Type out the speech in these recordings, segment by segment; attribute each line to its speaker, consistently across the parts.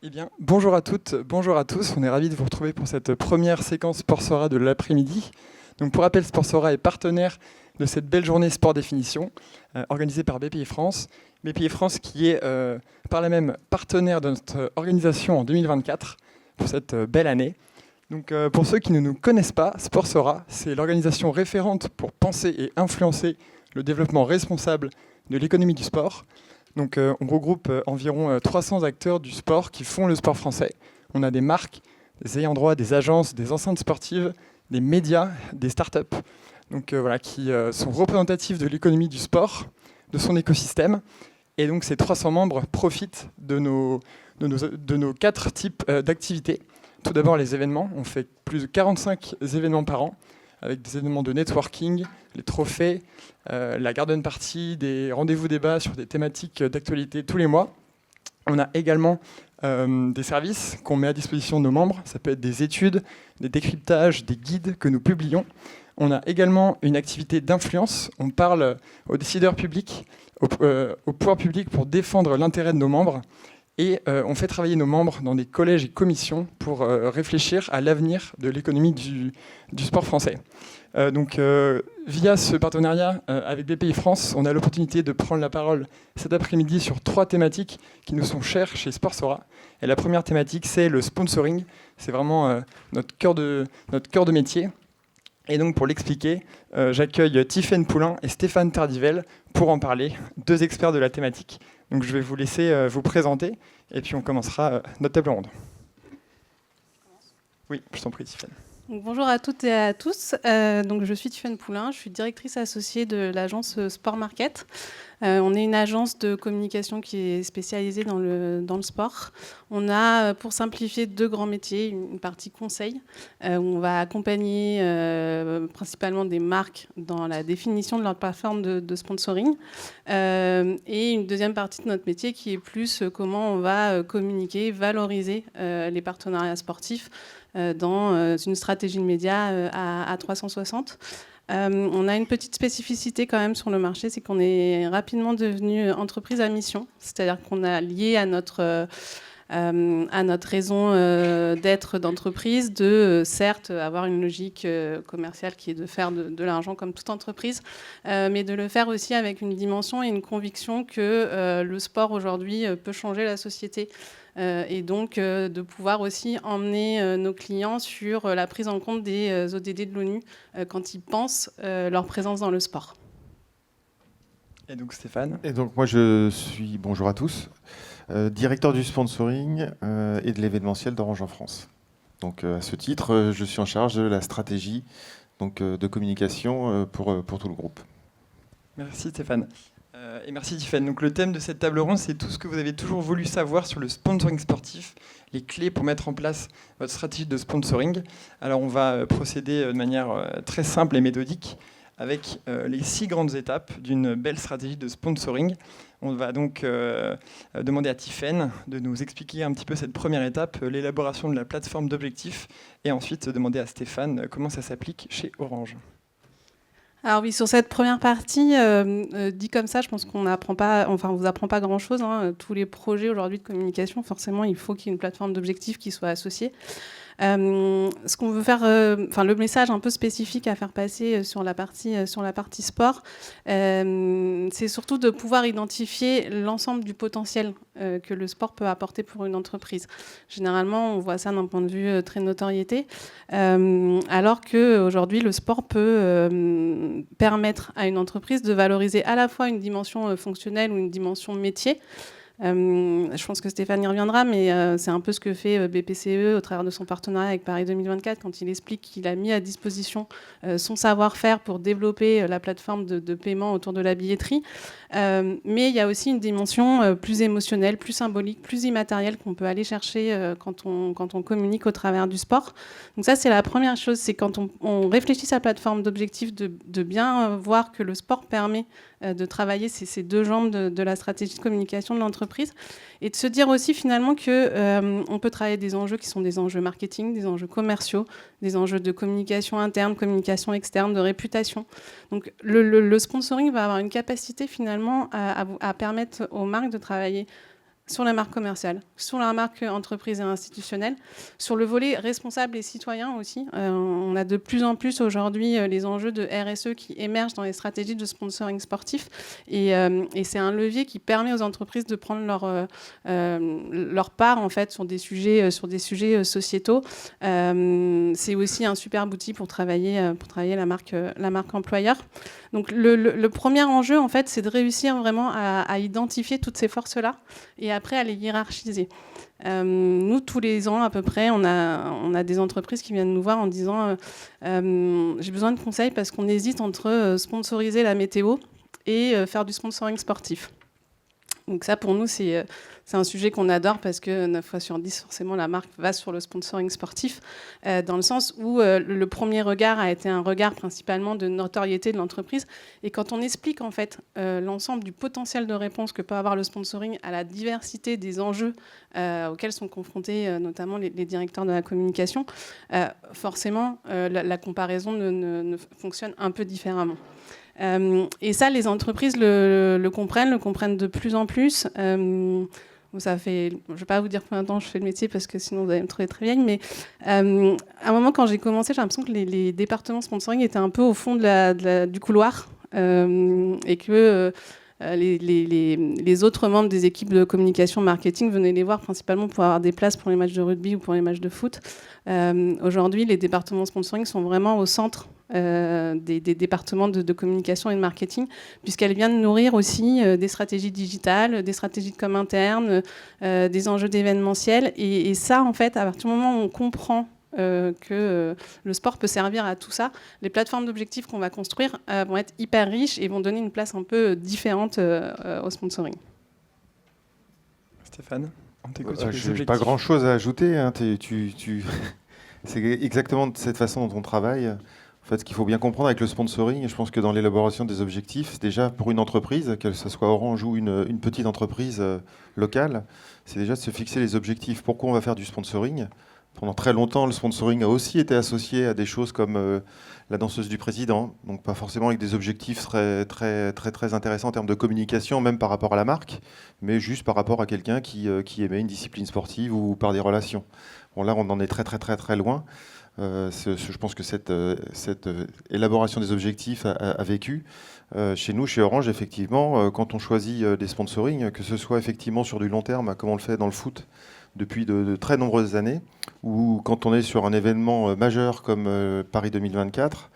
Speaker 1: Eh bien, bonjour à toutes, bonjour à tous. On est ravis de vous retrouver pour cette première séquence Sportsora de l'après-midi. Donc, pour rappel, Sportsora est partenaire de cette belle journée Sport Définition organisée par BPI France. BPI France qui est par la même partenaire de notre organisation en 2024 pour cette belle année. Donc, pour ceux qui ne nous connaissent pas, Sportsora, c'est l'organisation référente pour penser et influencer le développement responsable de l'économie du sport. Donc, on regroupe environ 300 acteurs du sport qui font le sport français. On a des marques, des ayants droit, des agences, des enceintes sportives, des médias, des startups, donc, voilà, qui sont représentatifs de l'économie du sport, de son écosystème. Et donc, ces 300 membres profitent de nos 4 types d'activités. Tout d'abord, les événements. On fait plus de 45 événements par an, avec des événements de networking, les trophées, la garden party, des rendez-vous débats sur des thématiques d'actualité tous les mois. On a également des services qu'on met à disposition de nos membres. Ça peut être des études, des décryptages, des guides que nous publions. On a également une activité d'influence. On parle aux décideurs publics, au pouvoir public pour défendre l'intérêt de nos membres. Et on fait travailler nos membres dans des collèges et commissions pour réfléchir à l'avenir de l'économie du sport français. Donc, via ce partenariat avec BPI France, on a l'opportunité de prendre la parole cet après-midi sur 3 thématiques qui nous sont chères chez Sportsora. Et la première thématique, c'est le sponsoring. C'est vraiment notre cœur de métier. Et donc, pour l'expliquer, j'accueille Tiffaine Poulain et Stéphane Tardivel pour en parler, 2 experts de la thématique. Donc, je vais vous laisser vous présenter et puis on commencera notre table ronde. Oui, je t'en prie, Tiffaine.
Speaker 2: Donc, bonjour à toutes et à tous. Donc, je suis Tiffaine Poulain, je suis directrice associée de l'agence Sport Market. On est une agence de communication qui est spécialisée dans le sport. On a, pour simplifier, 2 grands métiers. Une partie conseil, où on va accompagner principalement des marques dans la définition de leur plateforme de sponsoring. Et une deuxième partie de notre métier qui est plus comment on va communiquer, valoriser les partenariats sportifs dans une stratégie de médias à 360. On a une petite spécificité quand même sur le marché, c'est qu'on est rapidement devenu entreprise à mission, c'est-à-dire qu'on a lié à notre raison d'être d'entreprise, de certes avoir une logique commerciale qui est de faire de l'argent comme toute entreprise, mais de le faire aussi avec une dimension et une conviction que le sport aujourd'hui peut changer la société. Et donc de pouvoir aussi emmener nos clients sur la prise en compte des ODD de l'ONU quand ils pensent leur présence dans le sport.
Speaker 1: Et donc Stéphane.
Speaker 3: Et donc moi bonjour à tous, directeur du sponsoring et de l'événementiel d'Orange en France. Donc à ce titre, je suis en charge de la stratégie de communication pour tout le groupe.
Speaker 1: Merci Stéphane. Et merci Tiffaine. Donc le thème de cette table ronde, c'est tout ce que vous avez toujours voulu savoir sur le sponsoring sportif, les clés pour mettre en place votre stratégie de sponsoring. Alors on va procéder de manière très simple et méthodique avec les 6 grandes étapes d'une belle stratégie de sponsoring. On va donc demander à Tiffaine de nous expliquer un petit peu cette première étape, l'élaboration de la plateforme d'objectifs, et ensuite demander à Stéphane comment ça s'applique chez Orange.
Speaker 2: Alors oui, sur cette première partie, dit comme ça, je pense qu'on n'apprend pas, enfin on vous apprend pas grand-chose. Tous les projets aujourd'hui de communication, forcément, il faut qu'il y ait une plateforme d'objectifs qui soit associée. Ce qu'on veut faire, le message un peu spécifique à faire passer sur la partie sport, c'est surtout de pouvoir identifier l'ensemble du potentiel que le sport peut apporter pour une entreprise. Généralement, on voit ça d'un point de vue très notoriété, alors qu'aujourd'hui, le sport peut permettre à une entreprise de valoriser à la fois une dimension fonctionnelle ou une dimension métier. Je pense que Stéphane y reviendra, mais c'est un peu ce que fait BPCE au travers de son partenariat avec Paris 2024 quand il explique qu'il a mis à disposition son savoir-faire pour développer la plateforme de paiement autour de la billetterie. Mais il y a aussi une dimension plus émotionnelle, plus symbolique, plus immatérielle qu'on peut aller chercher quand on communique au travers du sport. Donc ça, c'est la première chose, c'est quand on réfléchit sa plateforme d'objectifs, de bien voir que le sport permet de travailler ces 2 jambes de la stratégie de communication de l'entreprise, et de se dire aussi finalement qu'on peut travailler des enjeux qui sont des enjeux marketing, des enjeux commerciaux, des enjeux de communication interne, communication externe, de réputation. Donc le sponsoring va avoir une capacité finalement à permettre aux marques de travailler sur la marque commerciale, sur la marque entreprise et institutionnelle, sur le volet responsable et citoyen aussi. On a de plus en plus aujourd'hui les enjeux de RSE qui émergent dans les stratégies de sponsoring sportif et c'est un levier qui permet aux entreprises de prendre leur part en fait sur des sujets sociétaux. C'est aussi un superbe outil pour travailler la marque employeur. Donc le premier enjeu en fait, c'est de réussir vraiment à identifier toutes ces forces-là et après à les hiérarchiser. Nous, tous les ans à peu près, on a des entreprises qui viennent nous voir en disant j'ai besoin de conseils parce qu'on hésite entre sponsoriser la météo et faire du sponsoring sportif. Donc ça, pour nous, c'est un sujet qu'on adore parce que 9 fois sur 10, forcément, la marque va sur le sponsoring sportif, dans le sens où le premier regard a été un regard principalement de notoriété de l'entreprise. Et quand on explique en fait l'ensemble du potentiel de réponse que peut avoir le sponsoring à la diversité des enjeux auxquels sont confrontés notamment les directeurs de la communication, forcément, la comparaison ne fonctionne un peu différemment. Et ça, les entreprises le comprennent de plus en plus. Ça fait, je ne vais pas vous dire combien de temps je fais le métier parce que sinon vous allez me trouver très vieille, mais à un moment quand j'ai commencé, j'ai l'impression que les départements sponsoring étaient un peu au fond du couloir et que les autres membres des équipes de communication marketing venaient les voir principalement pour avoir des places pour les matchs de rugby ou pour les matchs de foot. Aujourd'hui, les départements sponsoring sont vraiment au centre des départements de communication et de marketing, puisqu'elles viennent nourrir aussi des stratégies digitales, des stratégies de com interne, des enjeux d'événementiel. Et ça, en fait, à partir du moment où on comprend que le sport peut servir à tout ça, les plateformes d'objectifs qu'on va construire vont être hyper riches et vont donner une place un peu différente au sponsoring.
Speaker 1: Stéphane, on t'écoute.
Speaker 3: Je n'ai pas grand-chose à ajouter. Hein. C'est exactement de cette façon dont on travaille. En fait, ce qu'il faut bien comprendre avec le sponsoring, je pense que dans l'élaboration des objectifs, déjà pour une entreprise, que ce soit Orange ou une petite entreprise locale, c'est déjà de se fixer les objectifs. Pourquoi on va faire du sponsoring ? Pendant très longtemps, le sponsoring a aussi été associé à des choses comme la danseuse du président, donc pas forcément avec des objectifs très intéressants en termes de communication, même par rapport à la marque, mais juste par rapport à quelqu'un qui aimait une discipline sportive ou par des relations. Bon, là, on en est très loin. Je pense que cette élaboration des objectifs a vécu. Chez nous, chez Orange, effectivement, quand on choisit des sponsorings, que ce soit effectivement sur du long terme, comme on le fait dans le foot depuis de très nombreuses années, ou quand on est sur un événement majeur comme Paris 2024,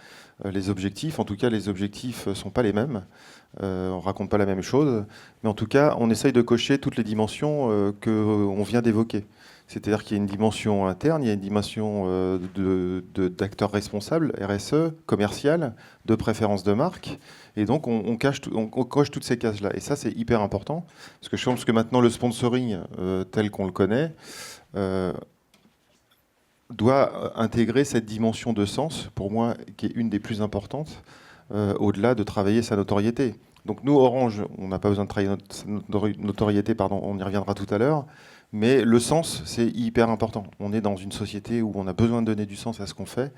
Speaker 3: les objectifs, en tout cas, les objectifs ne sont pas les mêmes. On ne raconte pas la même chose, mais en tout cas, on essaye de cocher toutes les dimensions qu'on vient d'évoquer. C'est-à-dire qu'il y a une dimension interne, il y a une dimension d'acteurs responsables, RSE, commercial, de préférence de marque. Et donc, on coche toutes ces cases-là. Et ça, c'est hyper important. Parce que je pense que maintenant, le sponsoring, tel qu'on le connaît, doit intégrer cette dimension de sens, pour moi, qui est une des plus importantes, au-delà de travailler sa notoriété. Donc nous, Orange, on n'a pas besoin de travailler notre notoriété, on y reviendra tout à l'heure. Mais le sens, c'est hyper important. On est dans une société où on a besoin de donner du sens à ce qu'on fait.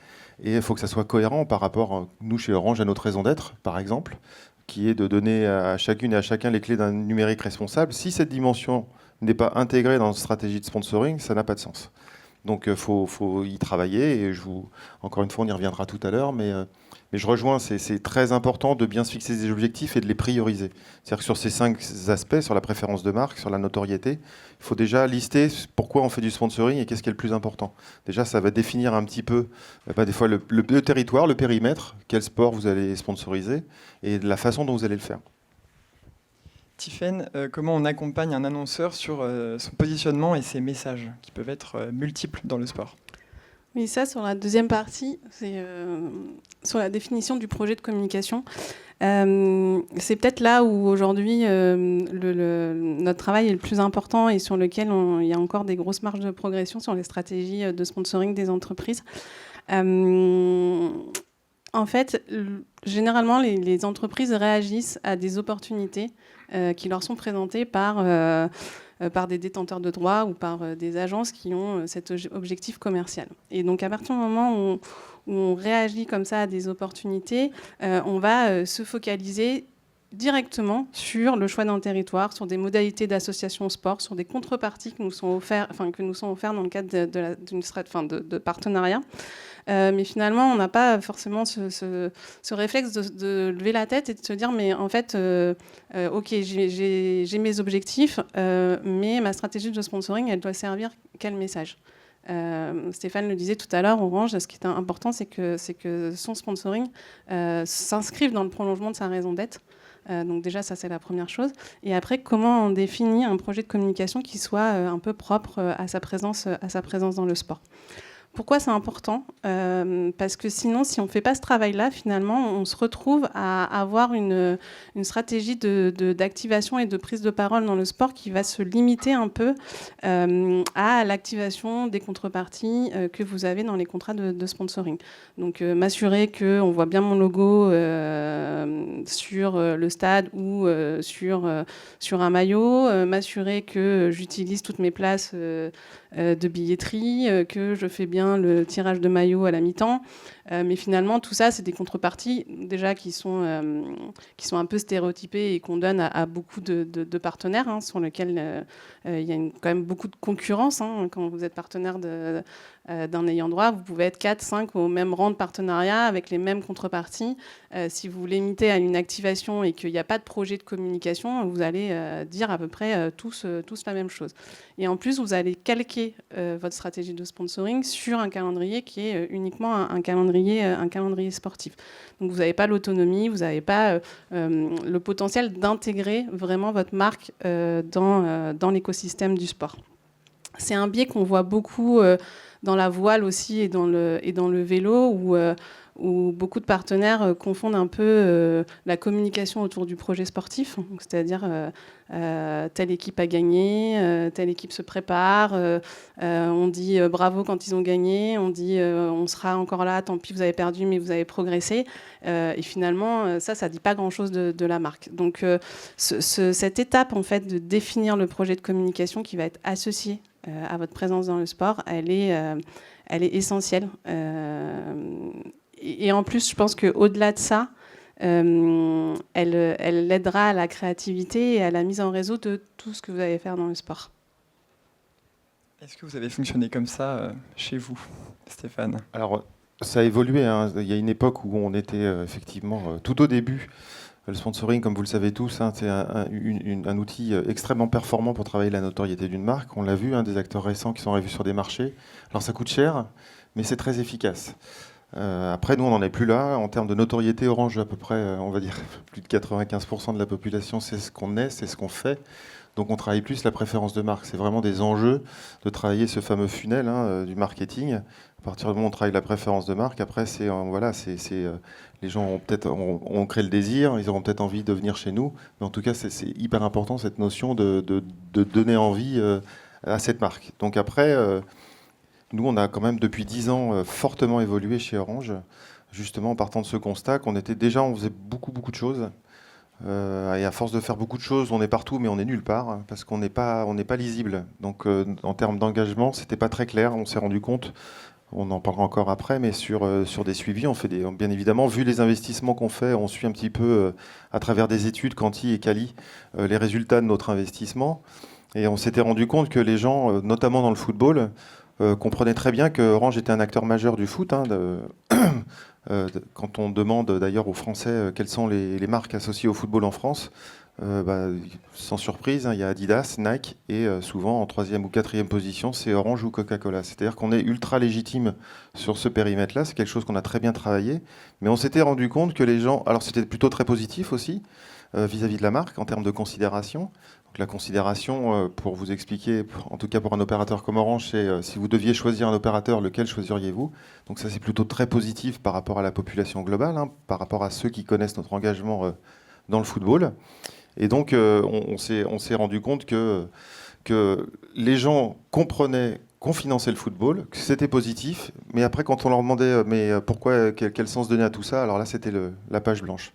Speaker 3: Et il faut que ça soit cohérent par rapport, nous, chez Orange, à notre raison d'être, par exemple, qui est de donner à chacune et à chacun les clés d'un numérique responsable. Si cette dimension n'est pas intégrée dans notre stratégie de sponsoring, ça n'a pas de sens. Donc il faut y travailler. Et encore une fois, on y reviendra tout à l'heure. Mais je rejoins, c'est très important de bien se fixer des objectifs et de les prioriser. C'est-à-dire que sur ces 5 aspects, sur la préférence de marque, sur la notoriété, il faut déjà lister pourquoi on fait du sponsoring et qu'est-ce qui est le plus important. Déjà, ça va définir un petit peu, des fois, le territoire, le périmètre, quel sport vous allez sponsoriser et la façon dont vous allez le faire.
Speaker 1: Tiffaine, comment on accompagne un annonceur sur son positionnement et ses messages qui peuvent être multiples dans le sport ?
Speaker 2: Oui, ça, sur la deuxième partie, c'est sur la définition du projet de communication. C'est peut-être là où aujourd'hui notre travail est le plus important et sur lequel il y a encore des grosses marges de progression sur les stratégies de sponsoring des entreprises. En fait, généralement, les entreprises réagissent à des opportunités qui leur sont présentées par des détenteurs de droits ou par des agences qui ont cet objectif commercial. Et donc, à partir du moment où on réagit comme ça à des opportunités, on va se focaliser directement sur le choix d'un territoire, sur des modalités d'association au sport, sur des contreparties que nous sont offertes dans le cadre de partenariats. Mais finalement, on n'a pas forcément ce réflexe de lever la tête et de se dire, mais en fait, ok, j'ai mes objectifs, mais ma stratégie de sponsoring, elle doit servir quel message ? Stéphane le disait tout à l'heure, Orange, ce qui est important, c'est que son sponsoring s'inscrive dans le prolongement de sa raison d'être. Donc déjà, ça, c'est la première chose. Et après, comment on définit un projet de communication qui soit un peu propre à sa présence dans le sport ? Pourquoi c'est important ? Parce que sinon, si on ne fait pas ce travail-là, finalement, on se retrouve à avoir une stratégie d'activation et de prise de parole dans le sport qui va se limiter un peu à l'activation des contreparties que vous avez dans les contrats de sponsoring. Donc, m'assurer qu'on voit bien mon logo sur le stade ou sur un maillot, m'assurer que j'utilise toutes mes places de billetterie, que je fais bien le tirage de maillot à la mi-temps. Mais finalement, tout ça, c'est des contreparties déjà qui sont un peu stéréotypées et qu'on donne à beaucoup de partenaires, hein, sur lesquels il y a quand même beaucoup de concurrence. Hein. Quand vous êtes partenaire d'un ayant droit, vous pouvez être 4, 5 au même rang de partenariat avec les mêmes contreparties. Si vous vous limitez à une activation et qu'il n'y a pas de projet de communication, vous allez dire à peu près tous la même chose. Et en plus, vous allez calquer votre stratégie de sponsoring sur un calendrier qui est uniquement un calendrier sportif. Donc vous n'avez pas l'autonomie, vous n'avez pas le potentiel d'intégrer vraiment votre marque dans l'écosystème du sport. C'est un biais qu'on voit beaucoup dans la voile aussi et dans le vélo, où beaucoup de partenaires confondent un peu la communication autour du projet sportif, c'est-à-dire telle équipe a gagné, telle équipe se prépare, on dit bravo quand ils ont gagné, on dit on sera encore là, tant pis vous avez perdu mais vous avez progressé, et finalement ça ne dit pas grand-chose de la marque. Donc cette étape en fait de définir le projet de communication qui va être associé à votre présence dans le sport, elle est essentielle. Et en plus, je pense qu'au-delà de ça, elle aidera à la créativité et à la mise en réseau de tout ce que vous allez faire dans le sport.
Speaker 1: Est-ce que vous avez fonctionné comme ça chez vous, Stéphane ?
Speaker 3: Alors, ça a évolué. Hein. Il y a une époque où on était effectivement tout au début. Le sponsoring, comme vous le savez tous, hein, c'est un outil extrêmement performant pour travailler la notoriété d'une marque. On l'a vu, hein, des acteurs récents qui sont arrivés sur des marchés. Alors, ça coûte cher, mais c'est très efficace. Après, nous, on n'en est plus là. En termes de notoriété, Orange, à peu près, on va dire, plus de 95% de la population, c'est ce qu'on est, c'est ce qu'on fait. Donc, on travaille plus la préférence de marque. C'est vraiment des enjeux de travailler ce fameux funnel du marketing. À partir du moment où on travaille la préférence de marque, après, les gens ont créé le désir, ils auront peut-être envie de venir chez nous. Mais en tout cas, c'est hyper important, cette notion de donner envie à cette marque. Donc après... Nous, on a quand même depuis 10 ans fortement évolué chez Orange, justement en partant de ce constat qu'on on faisait beaucoup de choses. Et à force de faire beaucoup de choses, on est partout, mais on est nulle part, hein, parce qu'on n'est pas lisible. Donc en termes d'engagement, c'était pas très clair. On s'est rendu compte, on en parlera encore après, mais sur des suivis, on fait bien évidemment, vu les investissements qu'on fait, on suit un petit peu à travers des études quanti et quali les résultats de notre investissement. Et on s'était rendu compte que les gens, notamment dans le football, comprenait très bien que Orange était un acteur majeur du foot. Hein, quand on demande d'ailleurs aux Français quelles sont les marques associées au football en France, sans surprise, hein, il y a Adidas, Nike, et souvent en 3e ou 4e position, c'est Orange ou Coca-Cola. C'est-à-dire qu'on est ultra légitime sur ce périmètre-là, c'est quelque chose qu'on a très bien travaillé, mais on s'était rendu compte que les gens... Alors c'était plutôt très positif aussi, vis-à-vis de la marque, en termes de considération. Donc la considération, pour vous expliquer, en tout cas pour un opérateur comme Orange, c'est si vous deviez choisir un opérateur, lequel choisiriez-vous ? Donc ça, c'est plutôt très positif par rapport à la population globale, hein, par rapport à ceux qui connaissent notre engagement dans le football. Et donc, on s'est rendu compte que les gens comprenaient qu'on finançait le football, que c'était positif, mais après, quand on leur demandait pourquoi, quel sens donner à tout ça, alors là, c'était la page blanche.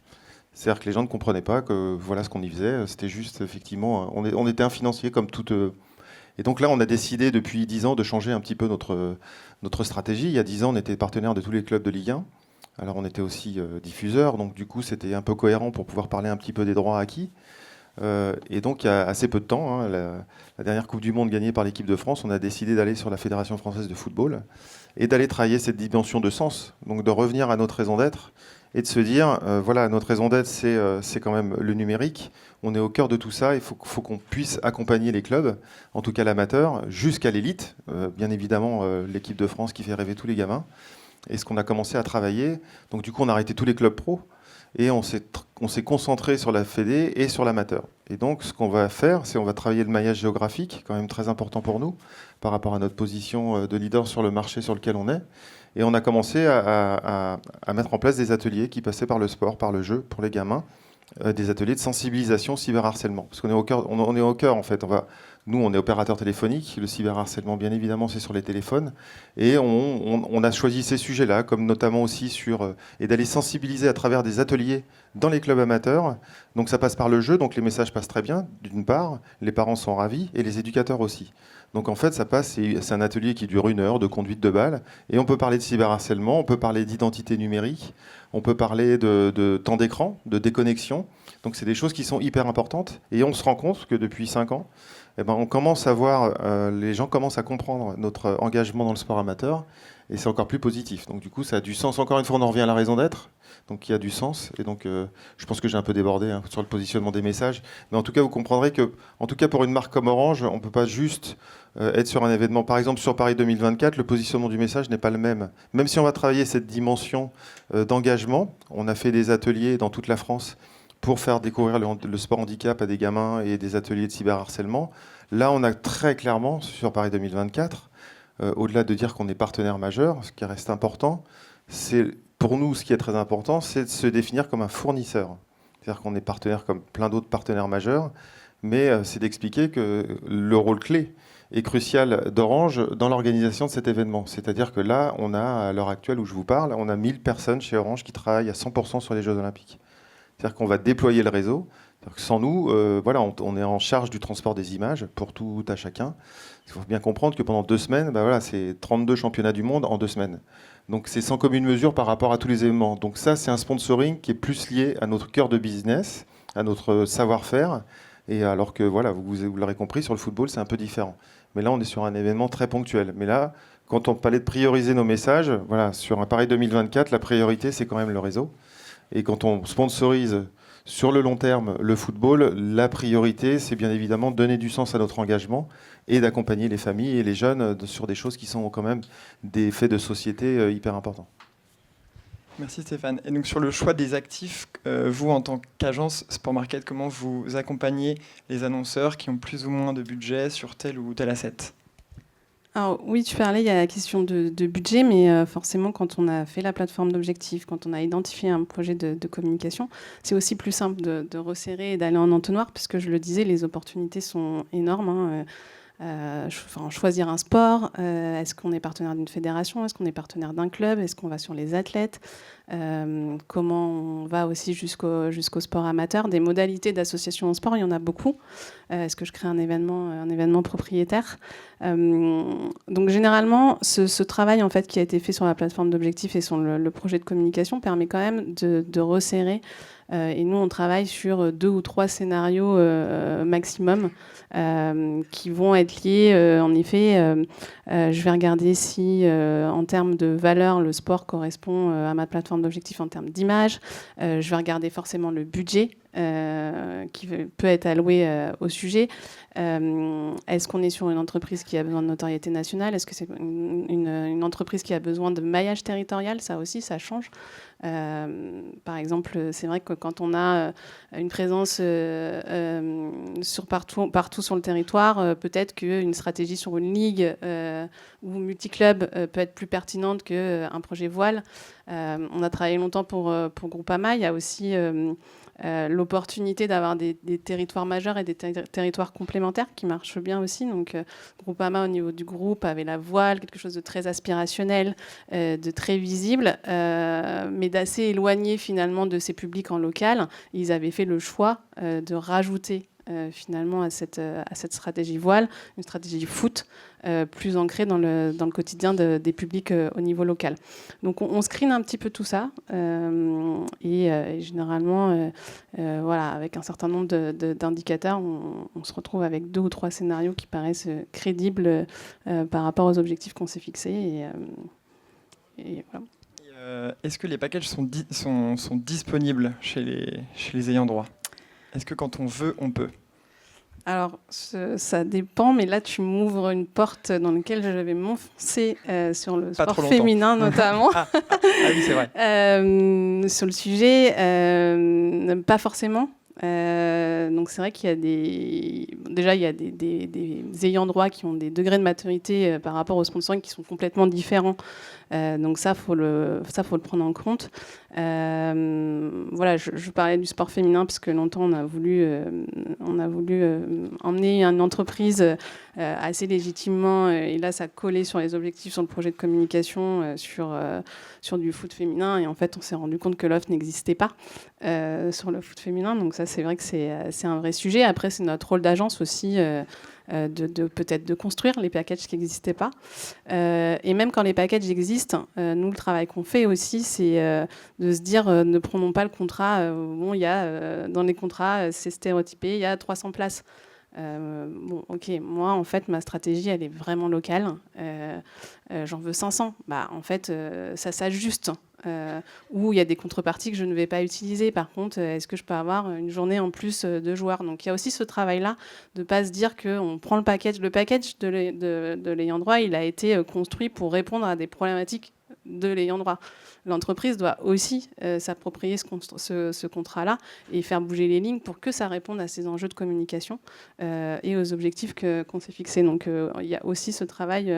Speaker 3: C'est-à-dire que les gens ne comprenaient pas que voilà ce qu'on y faisait. C'était juste, effectivement, on était un financier comme toute... Et donc là, on a décidé depuis 10 ans de changer un petit peu notre stratégie. Il y a 10 ans, on était partenaire de tous les clubs de Ligue 1. Alors on était aussi diffuseur, donc du coup c'était un peu cohérent pour pouvoir parler un petit peu des droits acquis. Et donc il y a assez peu de temps, hein, la dernière Coupe du Monde gagnée par l'équipe de France, on a décidé d'aller sur la Fédération française de football et d'aller travailler cette dimension de sens, donc de revenir à notre raison d'être et de se dire, voilà, notre raison d'être, c'est quand même le numérique. On est au cœur de tout ça. Il faut qu'on puisse accompagner les clubs, en tout cas l'amateur, jusqu'à l'élite. Bien évidemment, l'équipe de France qui fait rêver tous les gamins. Et ce qu'on a commencé à travailler, donc du coup, on a arrêté tous les clubs pro et on s'est concentré sur la fédé et sur l'amateur. Et donc, ce qu'on va faire, c'est on va travailler le maillage géographique, quand même très important pour nous, par rapport à notre position de leader sur le marché sur lequel on est. Et on a commencé à mettre en place des ateliers qui passaient par le sport, par le jeu, pour les gamins, des ateliers de sensibilisation au cyberharcèlement. Parce qu'on est au cœur, on est au cœur en fait. Nous, on est opérateur téléphonique. Le cyberharcèlement, bien évidemment, c'est sur les téléphones. Et on a choisi ces sujets-là, comme notamment aussi et d'aller sensibiliser à travers des ateliers dans les clubs amateurs. Donc ça passe par le jeu, donc les messages passent très bien, d'une part. Les parents sont ravis et les éducateurs aussi. Donc en fait, c'est un atelier qui dure 1 heure de conduite de balle. Et on peut parler de cyberharcèlement, on peut parler d'identité numérique, on peut parler de temps d'écran, de déconnexion. Donc c'est des choses qui sont hyper importantes. Et on se rend compte que depuis 5 ans, on commence à voir, les gens commencent à comprendre notre engagement dans le sport amateur. Et c'est encore plus positif. Donc du coup, ça a du sens. Encore une fois, on en revient à la raison d'être. Donc il y a du sens. Et donc je pense que j'ai un peu débordé sur le positionnement des messages. Mais en tout cas, vous comprendrez que, en tout cas pour une marque comme Orange, on ne peut pas juste être sur un événement. Par exemple, sur Paris 2024, le positionnement du message n'est pas le même. Même si on va travailler cette dimension d'engagement, on a fait des ateliers dans toute la France pour faire découvrir le sport handicap à des gamins et des ateliers de cyberharcèlement. Là, on a très clairement, sur Paris 2024, au-delà de dire qu'on est partenaire majeur, ce qui reste important, c'est pour nous, ce qui est très important, c'est de se définir comme un fournisseur. C'est-à-dire qu'on est partenaire comme plein d'autres partenaires majeurs, mais c'est d'expliquer que le rôle clé est crucial d'Orange dans l'organisation de cet événement. C'est-à-dire que là, on a, à l'heure actuelle où je vous parle, on a 1000 personnes chez Orange qui travaillent à 100% sur les Jeux Olympiques. C'est-à-dire qu'on va déployer le réseau. Que sans nous, voilà, on est en charge du transport des images pour tout à chacun. Il faut bien comprendre que pendant 2 semaines, voilà, c'est 32 championnats du monde en 2 semaines. Donc c'est sans commune mesure par rapport à tous les événements. Donc ça, c'est un sponsoring qui est plus lié à notre cœur de business, à notre savoir-faire. Et alors que, voilà, vous l'aurez compris, sur le football, c'est un peu différent. Mais là, on est sur un événement très ponctuel. Mais là, quand on parlait de prioriser nos messages, voilà, sur un Paris 2024, la priorité, c'est quand même le réseau. Et quand on sponsorise sur le long terme le football, la priorité, c'est bien évidemment de donner du sens à notre engagement et d'accompagner les familles et les jeunes sur des choses qui sont quand même des faits de société hyper importants.
Speaker 1: Merci Stéphane. Et donc sur le choix des actifs, vous en tant qu'agence Sport Market, comment vous accompagnez les annonceurs qui ont plus ou moins de budget sur tel ou tel asset ?
Speaker 2: Alors oui, tu parlais, il y a la question de budget, mais forcément, quand on a fait la plateforme d'objectifs, quand on a identifié un projet de communication, c'est aussi plus simple de resserrer et d'aller en entonnoir, puisque je le disais, les opportunités sont énormes. Choisir un sport, est-ce qu'on est partenaire d'une fédération, est-ce qu'on est partenaire d'un club, est-ce qu'on va sur les athlètes, comment on va aussi jusqu'au sport amateur, des modalités d'association au sport, il y en a beaucoup. Est-ce que je crée un événement propriétaire, donc généralement ce travail en fait qui a été fait sur la plateforme d'objectifs et sur le projet de communication permet quand même de resserrer. Et nous, on travaille sur 2 ou 3 scénarios maximum qui vont être liés, en effet. Je vais regarder si, en termes de valeur, le sport correspond à ma plateforme d'objectifs en termes d'image. Je vais regarder forcément le budget qui peut être alloué au sujet. Est-ce qu'on est sur une entreprise qui a besoin de notoriété nationale ? Est-ce que c'est une entreprise qui a besoin de maillage territorial ? Ça aussi, ça change. Par exemple, c'est vrai que quand on a une présence partout sur le territoire, peut-être qu'une stratégie sur une ligue ou multiclub peut être plus pertinente qu'un projet voile. On a travaillé longtemps pour Groupama. Il y a aussi l'opportunité d'avoir des territoires majeurs et des territoires complémentaires qui marchent bien aussi. Donc Groupama, au niveau du groupe, avait la voile, quelque chose de très aspirationnel, de très visible, mais d'assez éloigné finalement de ces publics en local. Ils avaient fait le choix de rajouter finalement à cette stratégie voile, une stratégie foot plus ancrée dans le quotidien des publics au niveau local. Donc on screen un petit peu tout ça et généralement, voilà, avec un certain nombre d'indicateurs, on se retrouve avec 2 ou 3 scénarios qui paraissent crédibles par rapport aux objectifs qu'on s'est fixés. Et voilà.
Speaker 1: Est-ce que les packages sont disponibles chez les ayants droit ? Est-ce que quand on veut, on peut ?
Speaker 2: Alors, ça dépend, mais là, tu m'ouvres une porte dans laquelle je vais m'enfoncer sur le sport féminin, notamment.
Speaker 1: Ah oui, c'est vrai.
Speaker 2: Sur le sujet, pas forcément. Donc, c'est vrai qu'il y a déjà, il y a des ayants droit qui ont des degrés de maturité par rapport au sponsoring qui sont complètement différents. Donc ça, faut le prendre en compte. Voilà, je parlais du sport féminin parce que longtemps on a voulu emmener une entreprise assez légitimement, et là ça collait sur les objectifs sur le projet de communication sur du foot féminin, et en fait on s'est rendu compte que l'offre n'existait pas sur le foot féminin. Donc ça, c'est vrai que c'est un vrai sujet. Après, c'est notre rôle d'agence aussi peut-être de construire les packages qui n'existaient pas. Et même quand les packages existent, nous, le travail qu'on fait aussi, c'est de se dire, ne prenons pas le contrat. Bon, il y a dans les contrats, c'est stéréotypé, il y a 300 places. Bon, ok, moi, en fait, ma stratégie, elle est vraiment locale. J'en veux 500. Bah, en fait, ça s'ajuste. Où il y a des contreparties que je ne vais pas utiliser. Par contre, est-ce que je peux avoir une journée en plus de joueurs ? Donc il y a aussi ce travail-là de ne pas se dire qu'on prend le package. Le package de l'ayant droit, il a été construit pour répondre à des problématiques de l'ayant droit. L'entreprise doit aussi s'approprier ce contrat-là et faire bouger les lignes pour que ça réponde à ces enjeux de communication et aux objectifs qu'on s'est fixés. Donc il y a aussi ce travail...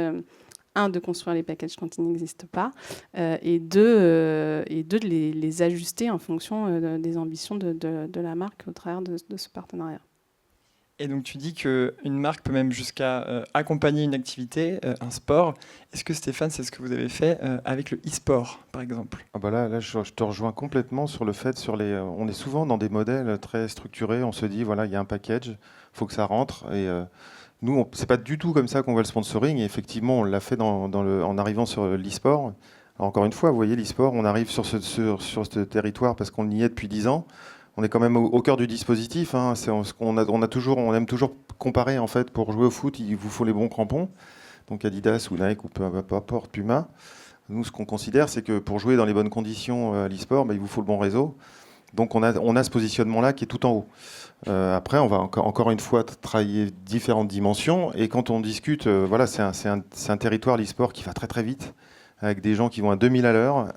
Speaker 2: de construire les packages quand ils n'existent pas, et deux, de les ajuster en fonction des ambitions de la marque au travers de ce partenariat.
Speaker 1: Et donc tu dis qu'une marque peut même jusqu'à accompagner une activité, un sport. Est-ce que Stéphane, c'est ce que vous avez fait avec le e-sport, par exemple ?
Speaker 3: Ah bah là je te rejoins complètement sur le fait, on est souvent dans des modèles très structurés, on se dit, voilà, il y a un package, il faut que ça rentre, et nous, c'est pas du tout comme ça qu'on voit le sponsoring, et effectivement, on l'a fait en arrivant sur l'e-sport. Alors, encore une fois, vous voyez, l'e-sport, on arrive sur ce territoire parce qu'on y est depuis 10 ans. On est quand même au cœur du dispositif. Hein. On aime toujours comparer, en fait, pour jouer au foot, il vous faut les bons crampons. Donc Adidas ou Nike ou peu importe, Puma. Nous, ce qu'on considère, c'est que pour jouer dans les bonnes conditions à l'e-sport, il vous faut le bon réseau. Donc on a ce positionnement-là qui est tout en haut. Après, on va encore une fois travailler différentes dimensions. Et quand on discute, voilà, c'est un territoire, l'e-sport, qui va très très vite, avec des gens qui vont à 2000 à l'heure,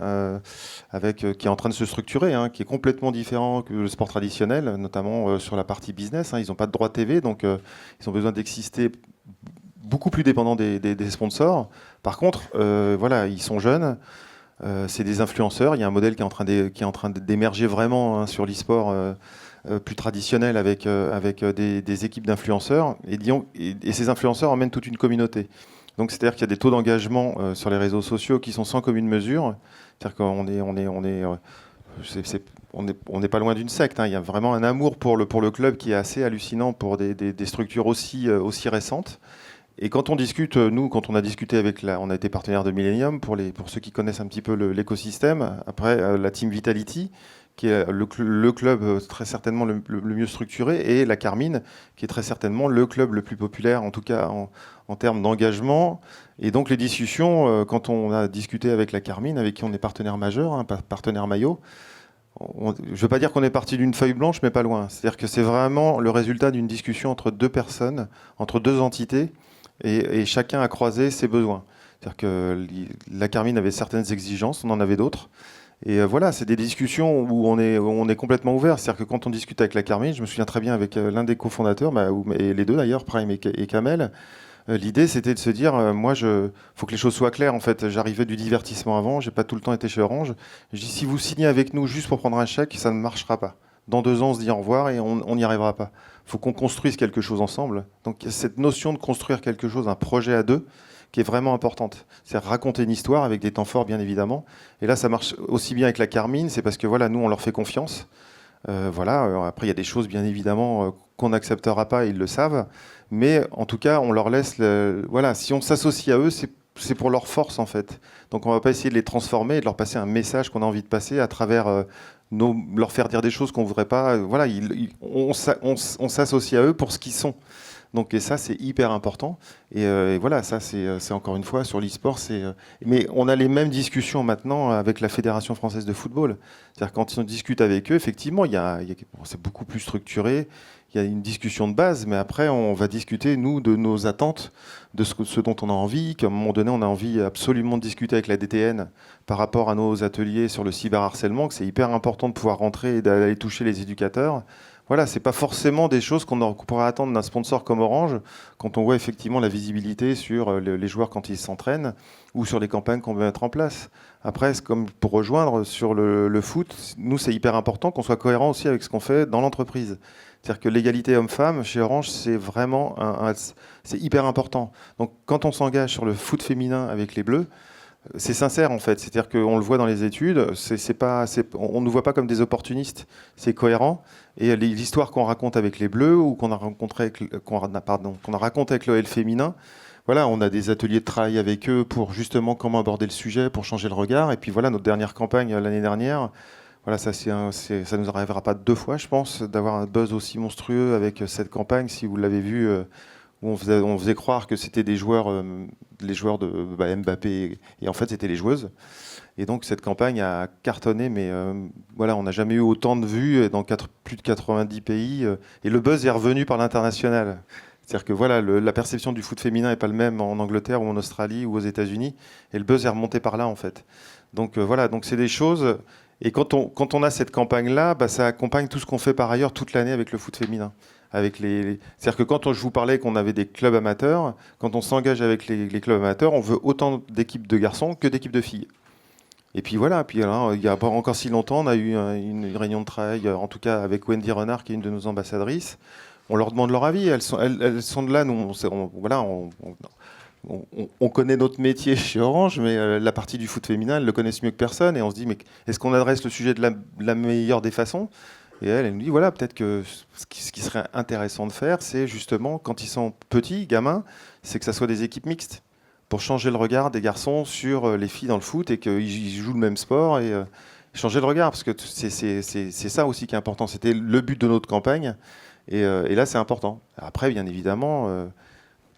Speaker 3: qui est en train de se structurer, hein, qui est complètement différent que le sport traditionnel, notamment sur la partie business. Hein. Ils n'ont pas de droit TV, donc ils ont besoin d'exister beaucoup plus dépendants des sponsors. Par contre, voilà, ils sont jeunes. C'est des influenceurs. Il y a un modèle qui est en train d'émerger vraiment, hein, sur l'e-sport plus traditionnel avec des équipes d'influenceurs. Et ces influenceurs emmènent toute une communauté. Donc c'est-à-dire qu'il y a des taux d'engagement sur les réseaux sociaux qui sont sans commune mesure. C'est-à-dire qu'on n'est pas loin d'une secte. Hein. Il y a vraiment un amour pour le club qui est assez hallucinant pour des structures aussi récentes. Et quand on discute, nous, quand on a discuté on a été partenaire de Millennium, pour ceux qui connaissent un petit peu l'écosystème, après la Team Vitality, qui est le club très certainement le mieux structuré, et la Carmine, qui est très certainement le club le plus populaire, en tout cas en termes d'engagement. Et donc les discussions, quand on a discuté avec la Carmine, avec qui on est partenaire majeur, hein, partenaire maillot, je ne veux pas dire qu'on est parti d'une feuille blanche, mais pas loin. C'est-à-dire que c'est vraiment le résultat d'une discussion entre 2 personnes, entre 2 entités, et chacun a croisé ses besoins. C'est-à-dire que la Carmine avait certaines exigences, on en avait d'autres. Et voilà, c'est des discussions où on est complètement ouvert. C'est-à-dire que quand on discute avec la Carmine, je me souviens très bien avec l'un des cofondateurs, et les deux d'ailleurs, Prime et Kamel, l'idée c'était de se dire, faut que les choses soient claires. En fait, j'arrivais du divertissement avant, j'ai pas tout le temps été chez Orange. Je dis, si vous signez avec nous juste pour prendre un chèque, ça ne marchera pas. Dans 2 ans, on se dit au revoir et on n'y arrivera pas. Il faut qu'on construise quelque chose ensemble. Donc cette notion de construire quelque chose, un projet à 2, qui est vraiment importante. C'est-à-dire raconter une histoire avec des temps forts, bien évidemment. Et là, ça marche aussi bien avec la Carmine, c'est parce que voilà, nous, on leur fait confiance. Voilà. Après, il y a des choses, bien évidemment, qu'on n'acceptera pas, ils le savent. Mais en tout cas, on leur laisse... Voilà, si on s'associe à eux, c'est pour leur force, en fait. Donc on ne va pas essayer de les transformer et de leur passer un message qu'on a envie de passer à travers... leur faire dire des choses qu'on ne voudrait pas. Voilà, on s'associe à eux pour ce qu'ils sont. Donc, et ça, c'est hyper important. Et voilà, ça, c'est encore une fois sur l'e-sport. Mais on a les mêmes discussions maintenant avec la Fédération française de football. C'est-à-dire quand on discute avec eux, effectivement, c'est beaucoup plus structuré. Il y a une discussion de base, mais après, on va discuter, nous, de nos attentes, de ce dont on a envie. Qu'à un moment donné, on a envie absolument de discuter avec la DTN par rapport à nos ateliers sur le cyberharcèlement, que c'est hyper important de pouvoir rentrer et d'aller toucher les éducateurs. Voilà, c'est pas forcément des choses qu'on pourrait attendre d'un sponsor comme Orange, quand on voit effectivement la visibilité sur les joueurs quand ils s'entraînent, ou sur les campagnes qu'on veut mettre en place. Après, c'est comme pour rejoindre sur le foot, nous, c'est hyper important qu'on soit cohérent aussi avec ce qu'on fait dans l'entreprise. C'est-à-dire que l'égalité homme-femme, chez Orange, c'est vraiment c'est hyper important. Donc, quand on s'engage sur le foot féminin avec les Bleus, c'est sincère en fait. C'est-à-dire qu'on le voit dans les études, on ne nous voit pas comme des opportunistes. C'est cohérent. Et l'histoire qu'on raconte avec les Bleus ou qu'on a raconté avec l'OL féminin, voilà, on a des ateliers de travail avec eux pour justement comment aborder le sujet, pour changer le regard. Et puis voilà, notre dernière campagne l'année dernière. Voilà, ça nous arrivera pas 2 fois, je pense, d'avoir un buzz aussi monstrueux avec cette campagne. Si vous l'avez vu, où on faisait croire que c'était des joueurs, les joueurs de Mbappé, et en fait, c'était les joueuses. Et donc, cette campagne a cartonné, mais voilà, on n'a jamais eu autant de vues dans plus de 90 pays. Et le buzz est revenu par l'international. C'est-à-dire que voilà, la perception du foot féminin n'est pas le même en Angleterre ou en Australie ou aux États-Unis. Et le buzz est remonté par là, en fait. Donc voilà, donc c'est des choses... Et quand on a cette campagne-là, ça accompagne tout ce qu'on fait par ailleurs toute l'année avec le foot féminin. C'est-à-dire que je vous parlais qu'on avait des clubs amateurs, quand on s'engage avec les clubs amateurs, on veut autant d'équipes de garçons que d'équipes de filles. Et puis voilà, il n'y a pas encore si longtemps, on a eu une réunion de travail, en tout cas avec Wendy Renard, qui est une de nos ambassadrices. On leur demande leur avis. Elles sont de là, nous, on connaît notre métier chez Orange, mais la partie du foot féminin, elles le connaissent mieux que personne. Et on se dit, mais est-ce qu'on adresse le sujet de la meilleure des façons ? Et elle nous dit, voilà, peut-être que ce qui serait intéressant de faire, c'est justement, quand ils sont petits, gamins, c'est que ça soit des équipes mixtes, pour changer le regard des garçons sur les filles dans le foot et qu'ils jouent le même sport et changer le regard, parce que c'est ça aussi qui est important. C'était le but de notre campagne. Et là, c'est important. Après, bien évidemment...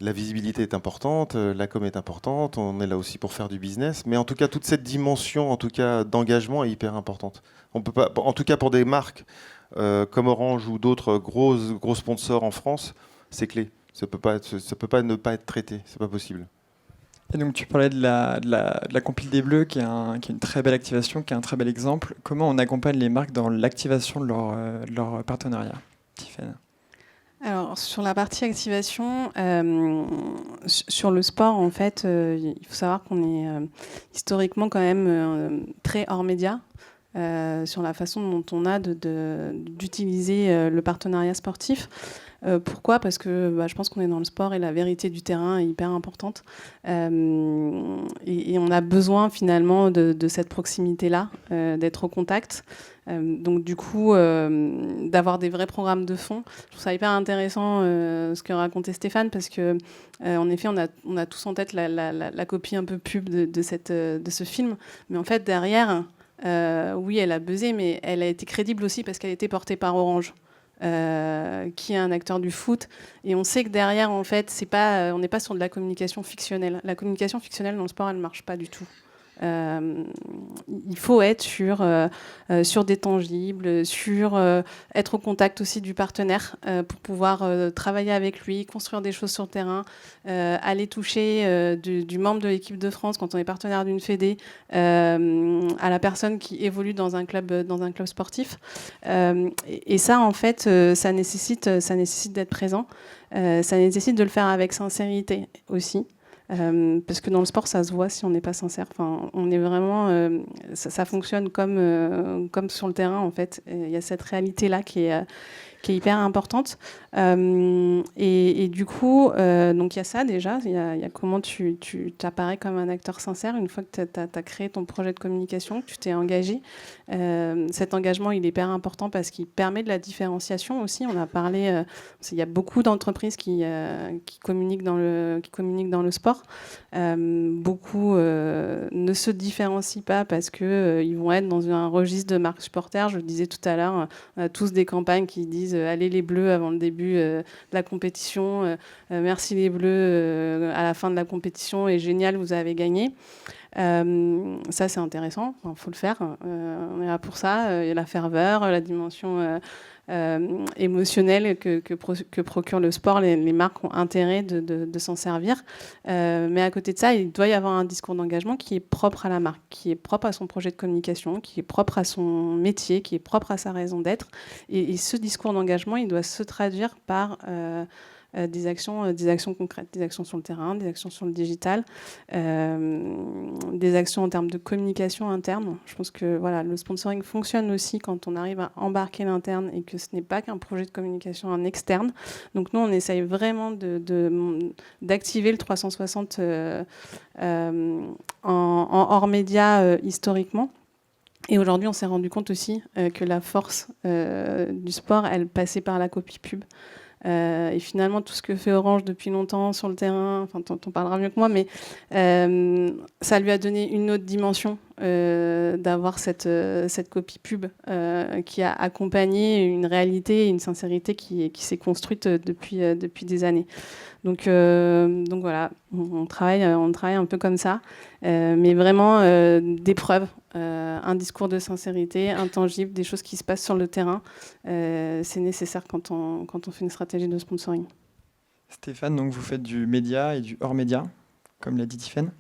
Speaker 3: la visibilité est importante, la com est importante, on est là aussi pour faire du business, mais en tout cas, toute cette dimension d'engagement est hyper importante. On peut pas, en tout cas pour des marques comme Orange ou d'autres gros sponsors en France, c'est clé. Ça peut pas ne pas être traité, c'est pas possible.
Speaker 1: Et donc tu parlais de la compile des Bleus, qui est une très belle activation, qui est un très bel exemple. Comment on accompagne les marques dans l'activation de leur partenariat, Tiffaine ?
Speaker 2: Alors, sur la partie activation, sur le sport, en fait, il faut savoir qu'on est historiquement quand même très hors média sur la façon dont on a d'utiliser le partenariat sportif. Pourquoi ? Parce que je pense qu'on est dans le sport et la vérité du terrain est hyper importante. Et on a besoin finalement de cette proximité-là, d'être au contact. Donc du coup, d'avoir des vrais programmes de fond. Je trouve ça hyper intéressant ce que racontait Stéphane, parce que en effet, on a tous en tête la copie un peu pub de ce film. Mais en fait, derrière, oui, elle a buzzé, mais elle a été crédible aussi parce qu'elle était portée par Orange. Qui est un acteur du foot, et on sait que derrière, en fait, on n'est pas sur de la communication fictionnelle. La communication fictionnelle dans le sport, elle ne marche pas du tout. Il faut être sur des tangibles, être au contact aussi du partenaire pour pouvoir travailler avec lui, construire des choses sur le terrain, aller toucher du membre de l'équipe de France quand on est partenaire d'une fédé à la personne qui évolue dans un club sportif. Et ça, en fait, ça nécessite d'être présent. Ça nécessite de le faire avec sincérité aussi. Parce que dans le sport, ça se voit si on n'est pas sincère. Enfin, on est vraiment, ça fonctionne comme sur le terrain, en fait. Il y a cette réalité-là qui qui est hyper importante. Et du coup, donc il y a ça déjà, il y a comment tu t'apparais comme un acteur sincère une fois que tu as créé ton projet de communication, que tu t'es engagé. Cet engagement, il est hyper important parce qu'il permet de la différenciation aussi. On a parlé, il y a beaucoup d'entreprises qui communiquent dans le sport. Beaucoup ne se différencient pas parce qu'ils vont être dans un registre de marque supporter. Je le disais tout à l'heure, on a tous des campagnes qui disent allez les Bleus avant le début de la compétition, merci les Bleus à la fin de la compétition et génial, vous avez gagné. Ça c'est intéressant, il faut le faire, on est là pour ça. Il y a la ferveur, la dimension émotionnelle que procure le sport, les marques ont intérêt de s'en servir, mais à côté de ça il doit y avoir un discours d'engagement qui est propre à la marque, qui est propre à son projet de communication, qui est propre à son métier, qui est propre à sa raison d'être, et ce discours d'engagement il doit se traduire par des actions concrètes, des actions sur le terrain, des actions sur le digital, des actions en termes de communication interne. Je pense que voilà, le sponsoring fonctionne aussi quand on arrive à embarquer l'interne et que ce n'est pas qu'un projet de communication en externe. Donc nous, on essaye vraiment d'activer le 360 en hors média historiquement. Et aujourd'hui, on s'est rendu compte aussi que la force du sport, elle passait par la copie pub. Et finalement, tout ce que fait Orange depuis longtemps sur le terrain, enfin, t'en parleras mieux que moi, mais ça lui a donné une autre dimension d'avoir cette copie pub qui a accompagné une réalité et une sincérité qui s'est construite depuis des années. Donc voilà, on travaille un peu comme ça, mais vraiment des preuves, un discours de sincérité, intangible, des choses qui se passent sur le terrain. C'est nécessaire quand on fait une stratégie de sponsoring.
Speaker 1: Stéphane, donc vous faites du média et du hors-média, comme l'a dit Tiffaine.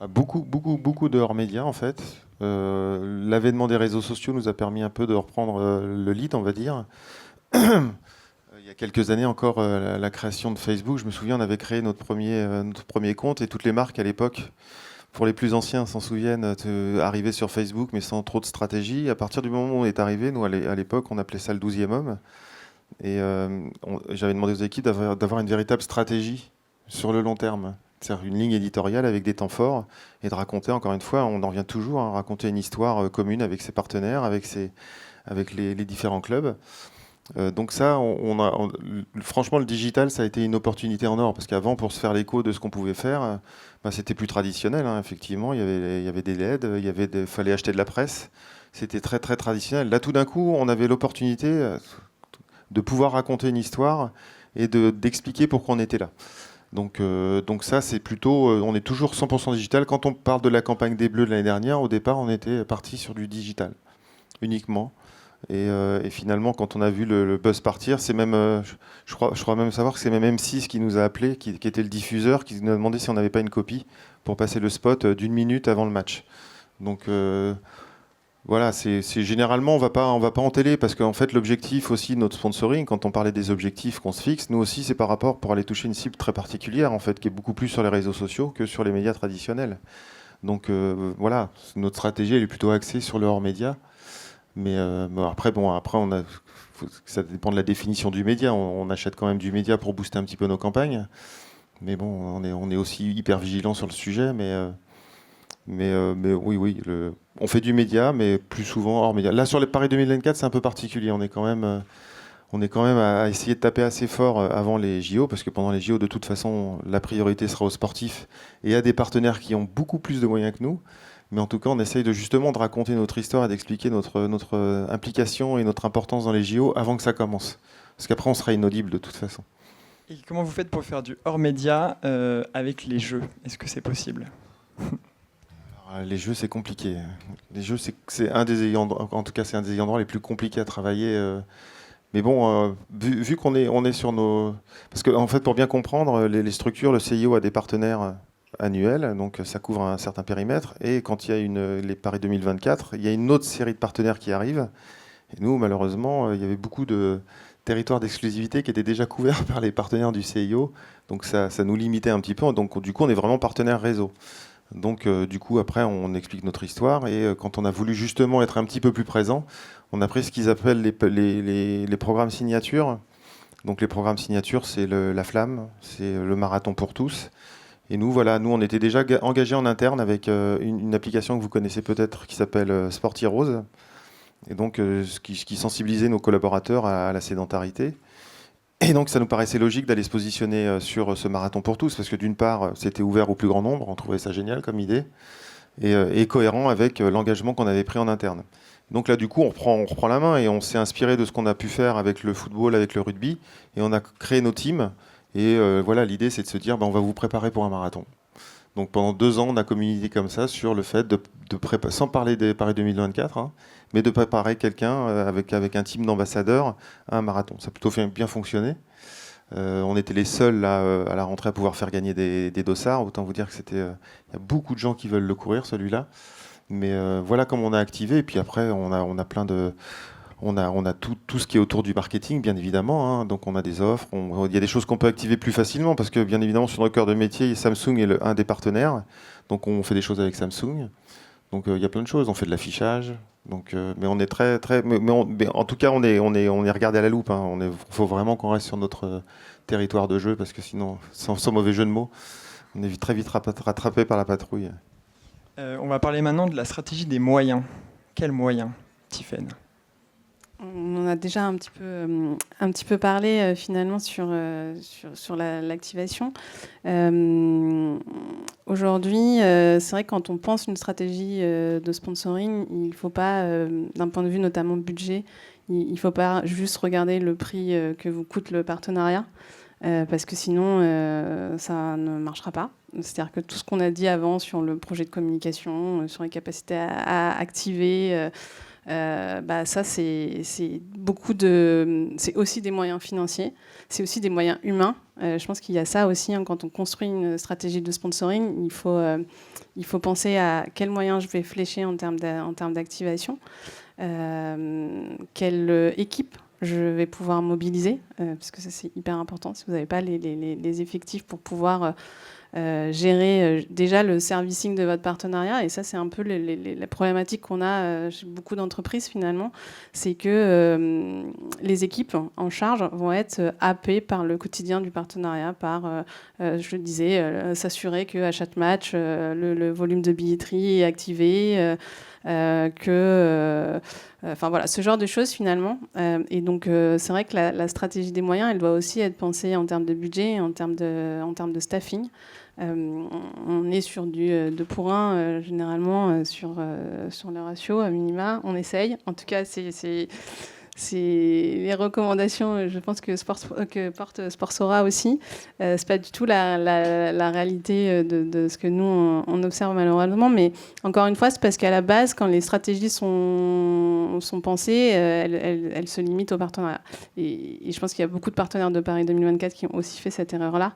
Speaker 3: Beaucoup de hors-média en fait. L'avènement des réseaux sociaux nous a permis un peu de reprendre le lead, on va dire. Il y a quelques années encore, la création de Facebook, je me souviens, on avait créé notre premier compte et toutes les marques à l'époque, pour les plus anciens s'en souviennent, arrivaient sur Facebook mais sans trop de stratégie. À partir du moment où on est arrivé, nous à l'époque, on appelait ça le 12e homme. Et j'avais demandé aux équipes d'avoir une véritable stratégie sur le long terme. C'est-à-dire une ligne éditoriale avec des temps forts et de raconter, encore une fois, on en revient toujours, raconter une histoire commune avec ses partenaires, avec les différents clubs. Donc ça, franchement, le digital, ça a été une opportunité en or, parce qu'avant, pour se faire l'écho de ce qu'on pouvait faire, c'était plus traditionnel, effectivement. Il y avait des LED, fallait acheter de la presse. C'était très, très traditionnel. Là, tout d'un coup, on avait l'opportunité de pouvoir raconter une histoire et d'expliquer pourquoi on était là. Donc ça, c'est plutôt... on est toujours 100% digital. Quand on parle de la campagne des Bleus de l'année dernière, au départ, on était parti sur du digital, uniquement. Et finalement, quand on a vu le buzz partir, c'est même, je crois même savoir que c'est même M6 qui nous a appelé, qui était le diffuseur, qui nous a demandé si on n'avait pas une copie pour passer le spot d'1 minute avant le match. Donc voilà, c'est généralement on va pas en télé, parce qu'en fait l'objectif aussi de notre sponsoring, quand on parlait des objectifs qu'on se fixe, nous aussi c'est par rapport pour aller toucher une cible très particulière en fait, qui est beaucoup plus sur les réseaux sociaux que sur les médias traditionnels. Donc voilà, notre stratégie elle est plutôt axée sur le hors-média. Mais après, ça dépend de la définition du média. On achète quand même du média pour booster un petit peu nos campagnes. Mais bon, on est aussi hyper vigilant sur le sujet. Mais oui, on fait du média, mais plus souvent hors média. Là, sur les Paris 2024, c'est un peu particulier. On est quand même à essayer de taper assez fort avant les JO, parce que pendant les JO, de toute façon, la priorité sera aux sportifs et à des partenaires qui ont beaucoup plus de moyens que nous. Mais en tout cas, on essaye de raconter notre histoire et d'expliquer notre implication et notre importance dans les JO avant que ça commence. Parce qu'après, on sera inaudible de toute façon.
Speaker 1: Et comment vous faites pour faire du hors-média avec les jeux ? Est-ce que c'est possible ?
Speaker 3: Alors, les jeux, c'est compliqué. Les jeux, c'est un des endroits les plus compliqués à travailler. Mais bon, vu qu'on est sur nos... Parce qu'en fait, pour bien comprendre, les structures, le CIO a des partenaires annuel, donc ça couvre un certain périmètre, et quand il y a les Paris 2024, il y a une autre série de partenaires qui arrivent, et nous malheureusement il y avait beaucoup de territoires d'exclusivité qui étaient déjà couverts par les partenaires du CIO, donc ça nous limitait un petit peu, donc du coup on est vraiment partenaire réseau. Donc du coup, après, on explique notre histoire. Et quand on a voulu justement être un petit peu plus présent, on a pris ce qu'ils appellent les programmes signatures. Donc les programmes signatures, c'est la Flamme, c'est le Marathon pour tous. Et nous, voilà, nous, on était déjà engagés en interne avec une application que vous connaissez peut-être qui s'appelle Sport Heroes. Et donc, ce qui sensibilisait nos collaborateurs à la sédentarité. Et donc, ça nous paraissait logique d'aller se positionner sur ce marathon pour tous, parce que d'une part, c'était ouvert au plus grand nombre, on trouvait ça génial comme idée, et cohérent avec l'engagement qu'on avait pris en interne. Donc là, du coup, on reprend la main et on s'est inspiré de ce qu'on a pu faire avec le football, avec le rugby, et on a créé nos teams. Et voilà, l'idée, c'est de se dire, on va vous préparer pour un marathon. Donc pendant 2 ans, on a communiqué comme ça sur le fait de préparer, sans parler des Paris 2024, hein, mais de préparer quelqu'un avec un team d'ambassadeurs à un marathon. Ça a plutôt bien fonctionné. On était les seuls là, à la rentrée à pouvoir faire gagner des dossards. Autant vous dire que il y a beaucoup de gens qui veulent le courir, celui-là. Mais voilà comment on a activé. Et puis après, on a plein de... On a tout ce qui est autour du marketing, bien évidemment. Hein. Donc on a des offres. Il y a des choses qu'on peut activer plus facilement parce que, bien évidemment, sur notre cœur de métier, Samsung est un des partenaires. Donc on fait des choses avec Samsung. Donc il y a plein de choses. On fait de l'affichage. Donc, mais on est mais en tout cas, on est regardé à la loupe. Hein. Faut vraiment qu'on reste sur notre territoire de jeu parce que sinon, sans mauvais jeu de mots, on est très vite rattrapé par la patrouille.
Speaker 1: On va parler maintenant de la stratégie des moyens. Quels moyens, Tiffaine ?
Speaker 2: On en a déjà un petit peu parlé finalement sur l'activation. Aujourd'hui, c'est vrai que quand on pense une stratégie de sponsoring, il ne faut pas, d'un point de vue notamment budget, il ne faut pas juste regarder le prix que vous coûte le partenariat, parce que sinon, ça ne marchera pas. C'est-à-dire que tout ce qu'on a dit avant sur le projet de communication, sur les capacités à activer... ça, c'est aussi des moyens financiers, c'est aussi des moyens humains. Je pense qu'il y a ça aussi, hein, quand on construit une stratégie de sponsoring, il faut penser à quels moyens je vais flécher en termes d'activation, quelle équipe je vais pouvoir mobiliser, parce que ça c'est hyper important. Si vous n'avez pas les effectifs pour pouvoir gérer déjà le servicing de votre partenariat, et ça c'est un peu la problématique qu'on a chez beaucoup d'entreprises finalement, c'est que les équipes en charge vont être happées par le quotidien du partenariat, par, je le disais, s'assurer qu'à chaque match, le volume de billetterie est activé, enfin voilà, ce genre de choses finalement. Et donc c'est vrai que la stratégie des moyens, elle doit aussi être pensée en termes de budget, en termes de staffing. On est sur du 2 pour 1 généralement sur le ratio à minima. On essaye. En tout cas, c'est les recommandations, je pense que porte Sportsora aussi. C'est pas du tout la réalité de ce que nous on observe malheureusement, mais encore une fois, c'est parce qu'à la base, quand les stratégies sont pensées, elles se limitent au partenariat. Et je pense qu'il y a beaucoup de partenaires de Paris 2024 qui ont aussi fait cette erreur-là,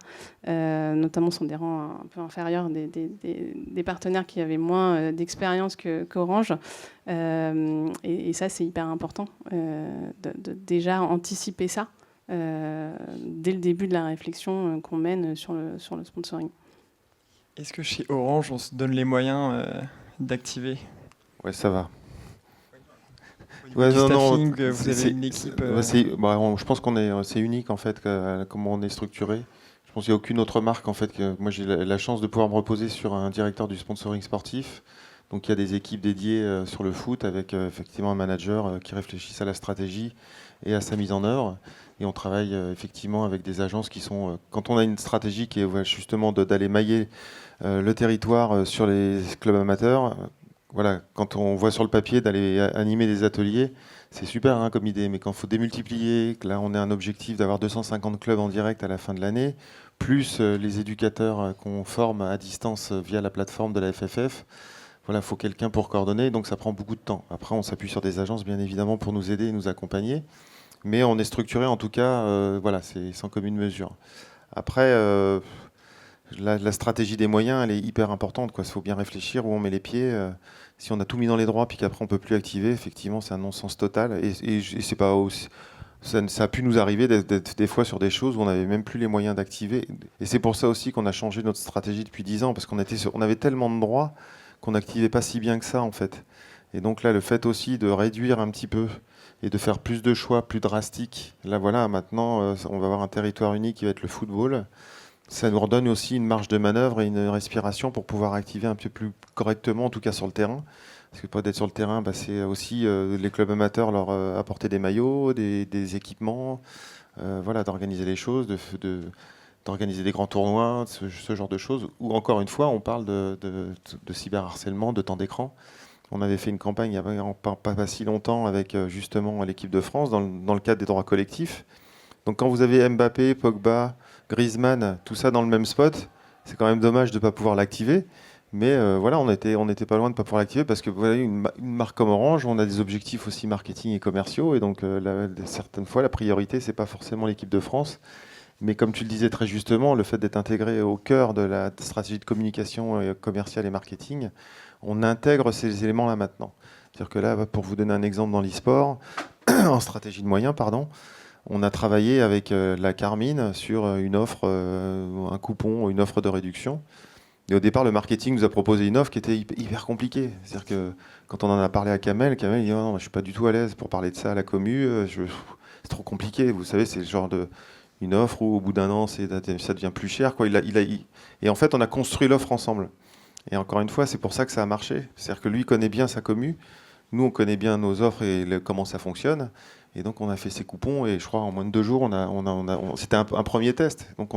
Speaker 2: notamment sont des rangs un peu inférieurs des partenaires qui avaient moins d'expérience qu'Orange. Et ça, c'est hyper important de déjà anticiper ça dès le début de la réflexion qu'on mène sur le sponsoring.
Speaker 1: Est-ce que chez Orange, on se donne les moyens d'activer ?
Speaker 3: Ouais, ça va.
Speaker 1: Ouais, staffing, vous avez une équipe.
Speaker 3: Je pense c'est unique en fait, comment on est structuré. Je pense qu'il n'y a aucune autre marque en fait. Moi, j'ai la chance de pouvoir me reposer sur un directeur du sponsoring sportif. Donc il y a des équipes dédiées sur le foot avec effectivement un manager qui réfléchissent à la stratégie et à sa mise en œuvre. Et on travaille effectivement avec des agences qui sont... quand on a une stratégie qui est justement d'aller mailler le territoire sur les clubs amateurs, voilà, quand on voit sur le papier d'aller animer des ateliers, c'est super hein, comme idée. Mais quand il faut démultiplier, que là on a un objectif d'avoir 250 clubs en direct à la fin de l'année, plus les éducateurs qu'on forme à distance via la plateforme de la FFF, voilà, il faut quelqu'un pour coordonner, donc ça prend beaucoup de temps. Après, on s'appuie sur des agences, bien évidemment, pour nous aider et nous accompagner. Mais on est structuré, en tout cas, voilà, c'est sans commune mesure. Après, la stratégie des moyens, elle est hyper importante. Il faut bien réfléchir où on met les pieds. Si on a tout mis dans les droits, puis qu'après, on ne peut plus activer, effectivement, c'est un non-sens total. Et c'est pas aussi... ça a pu nous arriver d'être des fois sur des choses où on n'avait même plus les moyens d'activer. Et c'est pour ça aussi qu'on a changé notre stratégie depuis 10 ans, parce on avait tellement de droits qu'on n'activait pas si bien que ça, en fait. Et donc là, le fait aussi de réduire un petit peu et de faire plus de choix, plus drastiques. Là, voilà, maintenant, on va avoir un territoire unique qui va être le football. Ça nous redonne aussi une marge de manœuvre et une respiration pour pouvoir activer un peu plus correctement, en tout cas sur le terrain. Parce que pour être sur le terrain, c'est aussi les clubs amateurs leur apporter des maillots, des équipements, voilà, d'organiser les choses, d'organiser des grands tournois, ce genre de choses. Ou encore une fois, on parle de cyberharcèlement, de temps d'écran. On avait fait une campagne il n'y a pas si longtemps avec justement l'équipe de France dans le cadre des droits collectifs. Donc quand vous avez Mbappé, Pogba, Griezmann, tout ça dans le même spot, c'est quand même dommage de ne pas pouvoir l'activer. Mais voilà, on était pas loin de ne pas pouvoir l'activer parce que vous voyez, une marque comme Orange, on a des objectifs aussi marketing et commerciaux. Et donc, certaines fois, la priorité, c'est pas forcément l'équipe de France. Mais comme tu le disais très justement, le fait d'être intégré au cœur de la stratégie de communication commerciale et marketing, on intègre ces éléments-là maintenant. C'est-à-dire que là, pour vous donner un exemple dans l'e-sport, en stratégie de moyens, pardon, on a travaillé avec la Carmine sur une offre, un coupon, une offre de réduction. Et au départ, le marketing nous a proposé une offre qui était hyper compliquée. C'est-à-dire que quand on en a parlé à Kamel il dit oh non, je suis pas du tout à l'aise pour parler de ça à la commu. C'est trop compliqué. Vous savez, c'est le genre de une offre où au bout d'un an, ça devient plus cher, quoi. Et en fait, on a construit l'offre ensemble. Et encore une fois, c'est pour ça que ça a marché. C'est-à-dire que lui connaît bien sa commu. Nous, on connaît bien nos offres et comment ça fonctionne. Et donc, on a fait ces coupons. Et je crois en moins de 2 jours, c'était un premier test. Donc,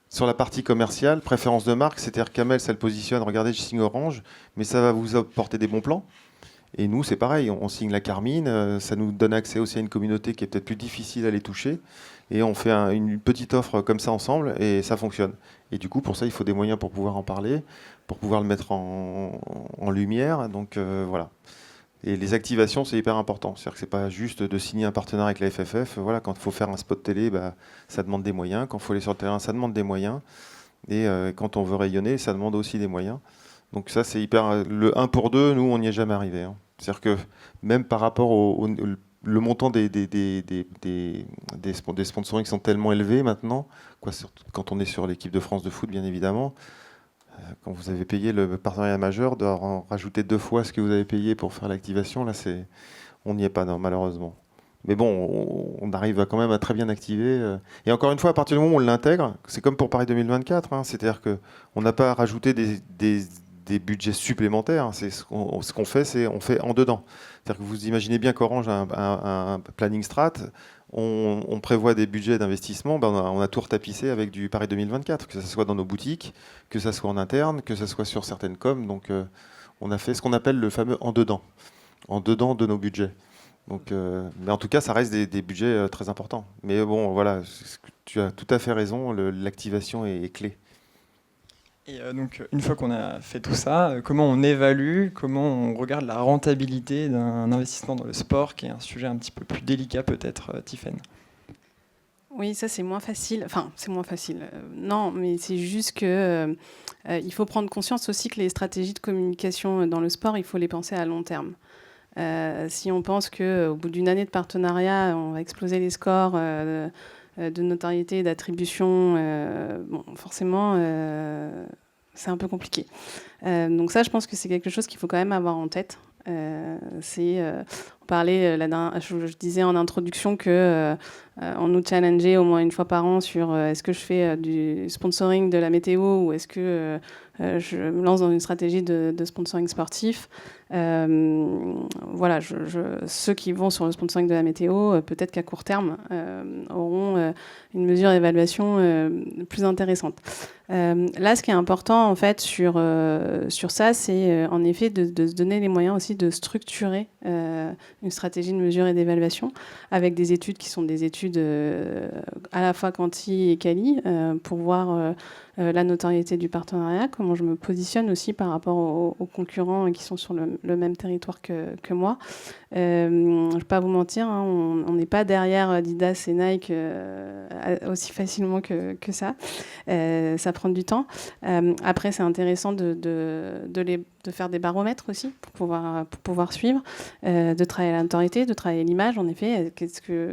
Speaker 3: sur la partie commerciale, préférence de marque, c'est-à-dire Kamel, ça le positionne, regardez, je signe Orange, mais ça va vous apporter des bons plans. Et nous, c'est pareil, on signe la Carmine, ça nous donne accès aussi à une communauté qui est peut-être plus difficile à les toucher. Et on fait une petite offre comme ça ensemble, et ça fonctionne. Et du coup, pour ça, il faut des moyens pour pouvoir en parler, pour pouvoir le mettre en lumière. Donc voilà. Et les activations, c'est hyper important. C'est-à-dire que c'est pas juste de signer un partenariat avec la FFF. Voilà, quand il faut faire un spot télé, ça demande des moyens. Quand il faut aller sur le terrain, ça demande des moyens. Et quand on veut rayonner, ça demande aussi des moyens. Donc ça, c'est hyper... Le 1 pour 2, nous, on n'y est jamais arrivé. Hein. C'est-à-dire que même par rapport le montant des sponsorings qui sont tellement élevés maintenant, quand on est sur l'équipe de France de foot, bien évidemment, quand vous avez payé le partenariat majeur, de rajouter 2 fois ce que vous avez payé pour faire l'activation, là, on n'y est pas, non, malheureusement. Mais bon, on arrive quand même à très bien activer. Et encore une fois, à partir du moment où on l'intègre, c'est comme pour Paris 2024, hein, c'est-à-dire qu'on n'a pas à rajouter des budgets supplémentaires. Hein, ce qu'on fait, c'est on fait en dedans. C'est-à-dire que vous imaginez bien qu'Orange a un planning strat, on prévoit des budgets d'investissement, on a tout retapissé avec du Paris 2024, que ce soit dans nos boutiques, que ce soit en interne, que ce soit sur certaines coms. Donc on a fait ce qu'on appelle le fameux en dedans de nos budgets. Donc, mais en tout cas, ça reste des budgets très importants. Mais bon, voilà, tu as tout à fait raison, l'activation est clé.
Speaker 1: Et donc, une fois qu'on a fait tout ça, comment on évalue, comment on regarde la rentabilité d'un investissement dans le sport, qui est un sujet un petit peu plus délicat peut-être, Tiffaine?
Speaker 2: Oui, ça c'est moins facile. Enfin, c'est moins facile. Non, mais c'est juste que il faut prendre conscience aussi que les stratégies de communication dans le sport, il faut les penser à long terme. Si on pense qu'au bout d'une année de partenariat, on va exploser les scores de notoriété et d'attribution, bon, forcément, c'est un peu compliqué. Donc ça, je pense que c'est quelque chose qu'il faut quand même avoir en tête. On parlait, je disais en introduction que on nous challengeait au moins une fois par an sur est-ce que je fais du sponsoring de la météo ou est-ce que je me lance dans une stratégie de sponsoring sportif. Voilà, ceux qui vont sur le sponsoring de la météo, peut-être qu'à court terme, auront une mesure d'évaluation plus intéressante. Là, ce qui est important en fait sur ça, c'est en effet de se donner les moyens aussi de structurer une stratégie de mesure et d'évaluation avec des études qui sont des études à la fois quanti et quali pour voir la notoriété du partenariat, comment je me positionne aussi par rapport aux concurrents qui sont sur le même territoire que moi. Je ne vais pas vous mentir, hein, on n'est pas derrière Adidas et Nike aussi facilement que ça. Ça prend du temps. Après, c'est intéressant de de faire des baromètres aussi pour pouvoir suivre, de travailler la notoriété, de travailler l'image. En effet,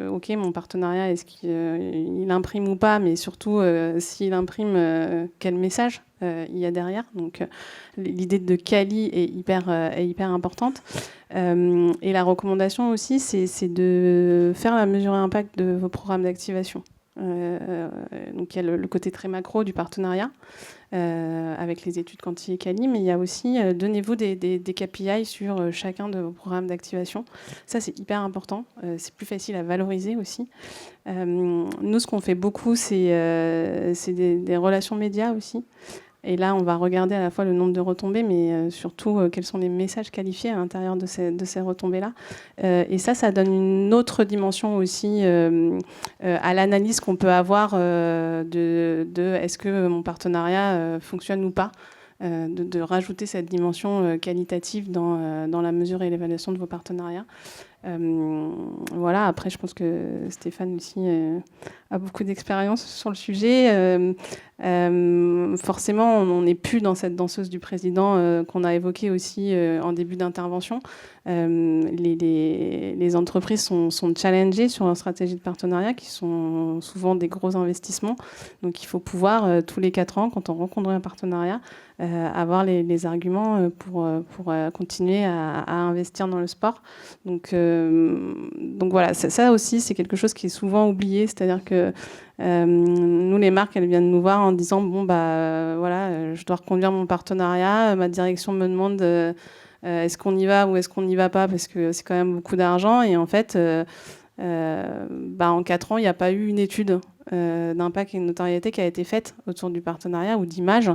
Speaker 2: ok, mon partenariat, est-ce qu'il imprime ou pas, mais surtout s'il imprime, quel message il y a derrière. Donc l'idée de quali est hyper importante. Et la recommandation aussi, c'est de faire la mesure impact de vos programmes d'activation. Donc il y a le côté très macro du partenariat avec les études quanti et quali, mais il y a aussi donnez-vous des KPI sur chacun de vos programmes d'activation. Ça, c'est hyper important. C'est plus facile à valoriser aussi. Nous, ce qu'on fait beaucoup, c'est des relations médias aussi. Et là, on va regarder à la fois le nombre de retombées, mais surtout quels sont les messages qualifiés à l'intérieur de ces retombées-là. Et ça donne une autre dimension aussi à l'analyse qu'on peut avoir de est-ce que mon partenariat fonctionne ou pas. De rajouter cette dimension qualitative dans la mesure et l'évaluation de vos partenariats. Voilà, après, je pense que Stéphane aussi a beaucoup d'expérience sur le sujet. Forcément, on n'est plus dans cette danseuse du président qu'on a évoquée aussi en début d'intervention. Les entreprises sont challengées sur leur stratégie de partenariat, qui sont souvent des gros investissements. Donc, il faut pouvoir, tous les 4 ans, quand on rencontre un partenariat, avoir les arguments pour continuer à investir dans le sport. Donc voilà, ça aussi, c'est quelque chose qui est souvent oublié. C'est-à-dire que nous, les marques, elles viennent nous voir en disant voilà, je dois reconduire mon partenariat, ma direction me demande est-ce qu'on y va ou est-ce qu'on n'y va pas, parce que c'est quand même beaucoup d'argent. Et en fait, en 4 ans, il n'y a pas eu une étude d'impact et de notoriété qui a été faite autour du partenariat ou d'image.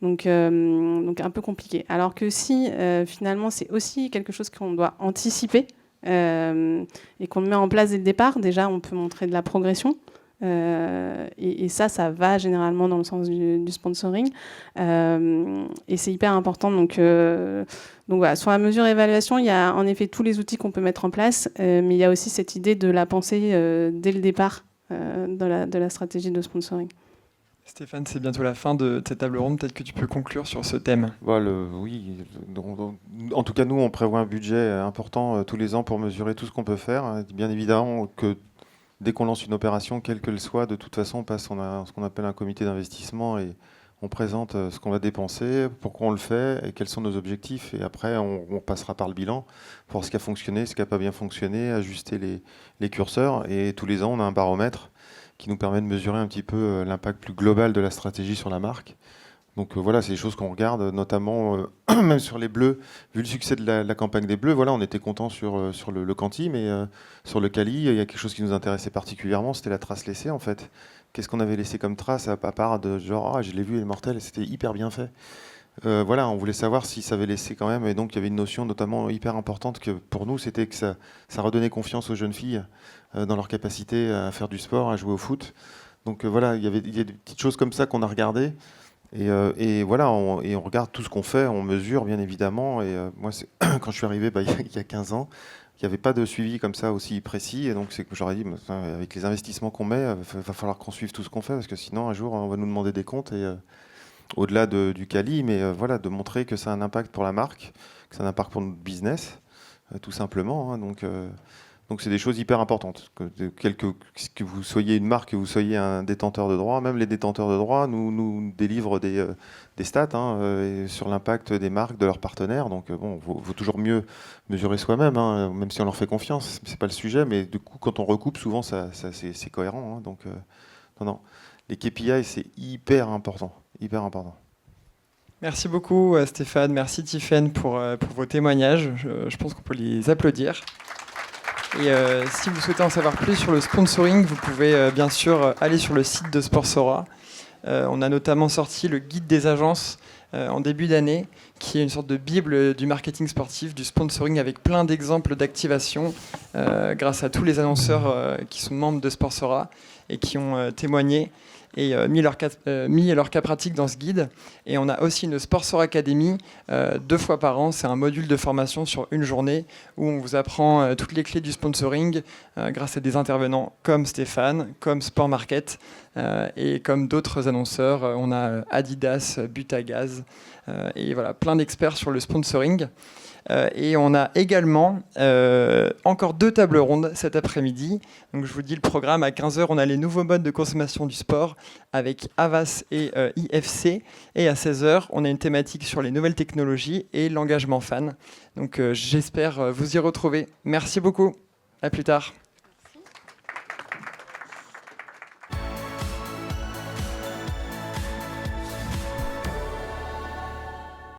Speaker 2: Donc un peu compliqué. Alors que si finalement c'est aussi quelque chose qu'on doit anticiper et qu'on le met en place dès le départ, déjà on peut montrer de la progression. Et ça va généralement dans le sens du sponsoring. Et c'est hyper important. Donc voilà, sur la mesure évaluation, il y a en effet tous les outils qu'on peut mettre en place, mais il y a aussi cette idée de la penser dès le départ de la stratégie de sponsoring.
Speaker 1: Stéphane, c'est bientôt la fin de cette table ronde. Peut-être que tu peux conclure sur ce thème.
Speaker 3: Oui. En tout cas, nous, on prévoit un budget important tous les ans pour mesurer tout ce qu'on peut faire. Bien évidemment que dès qu'on lance une opération, quelle qu'elle soit, de toute façon, on passe ce qu'on appelle un comité d'investissement et on présente ce qu'on va dépenser, pourquoi on le fait et quels sont nos objectifs. Et après, on passera par le bilan pour voir ce qui a fonctionné, ce qui n'a pas bien fonctionné, ajuster les curseurs. Et tous les ans, on a un baromètre qui nous permet de mesurer un petit peu l'impact plus global de la stratégie sur la marque. Donc voilà, c'est des choses qu'on regarde, notamment même sur les bleus. Vu le succès de la campagne des bleus, voilà, on était content sur le quanti, mais sur le quali, il y a quelque chose qui nous intéressait particulièrement, c'était la trace laissée en fait. Qu'est-ce qu'on avait laissé comme trace à part de genre, je l'ai vu, elle est mortelle, et c'était hyper bien fait. Voilà, on voulait savoir si ça avait laissé quand même, et donc il y avait une notion notamment hyper importante que pour nous, c'était que ça redonnait confiance aux jeunes filles dans leur capacité à faire du sport, à jouer au foot. Donc voilà, il y a des petites choses comme ça qu'on a regardées, et voilà, on regarde tout ce qu'on fait, on mesure bien évidemment, et moi, quand je suis arrivé il y a 15 ans, il n'y avait pas de suivi comme ça aussi précis, et donc c'est que j'aurais dit, avec les investissements qu'on met, il va falloir qu'on suive tout ce qu'on fait, parce que sinon un jour on va nous demander des comptes, et au-delà du quali, mais voilà, de montrer que ça a un impact pour la marque, que ça a un impact pour notre business, tout simplement. Hein, donc c'est des choses hyper importantes. Que vous soyez une marque, que vous soyez un détenteur de droits, même les détenteurs de droits nous délivrent des stats sur l'impact des marques, de leurs partenaires. Donc vaut toujours mieux mesurer soi-même, hein, même si on leur fait confiance. C'est pas le sujet, mais du coup, quand on recoupe, souvent, c'est cohérent. Hein, donc non. Les KPI, c'est hyper important. Hyper important.
Speaker 1: Merci beaucoup Stéphane, merci Tiffaine pour vos témoignages. Je pense qu'on peut les applaudir. Et si vous souhaitez en savoir plus sur le sponsoring, vous pouvez bien sûr aller sur le site de Sportsora. On a notamment sorti le guide des agences en début d'année, qui est une sorte de bible du marketing sportif, du sponsoring, avec plein d'exemples d'activation grâce à tous les annonceurs qui sont membres de Sportsora et qui ont témoigné et mis leur cas pratique dans ce guide. Et on a aussi une Sportsora Academy 2 fois par an. C'est un module de formation sur une journée où on vous apprend toutes les clés du sponsoring grâce à des intervenants comme Stéphane, comme Sport Market, Et comme d'autres annonceurs, on a Adidas, Butagaz, et voilà, plein d'experts sur le sponsoring. Et on a également encore 2 tables rondes cet après-midi. Donc je vous dis le programme, à 15h, on a les nouveaux modes de consommation du sport avec Havas et IFC. Et à 16h, on a une thématique sur les nouvelles technologies et l'engagement fan. Donc j'espère vous y retrouver. Merci beaucoup. À plus tard.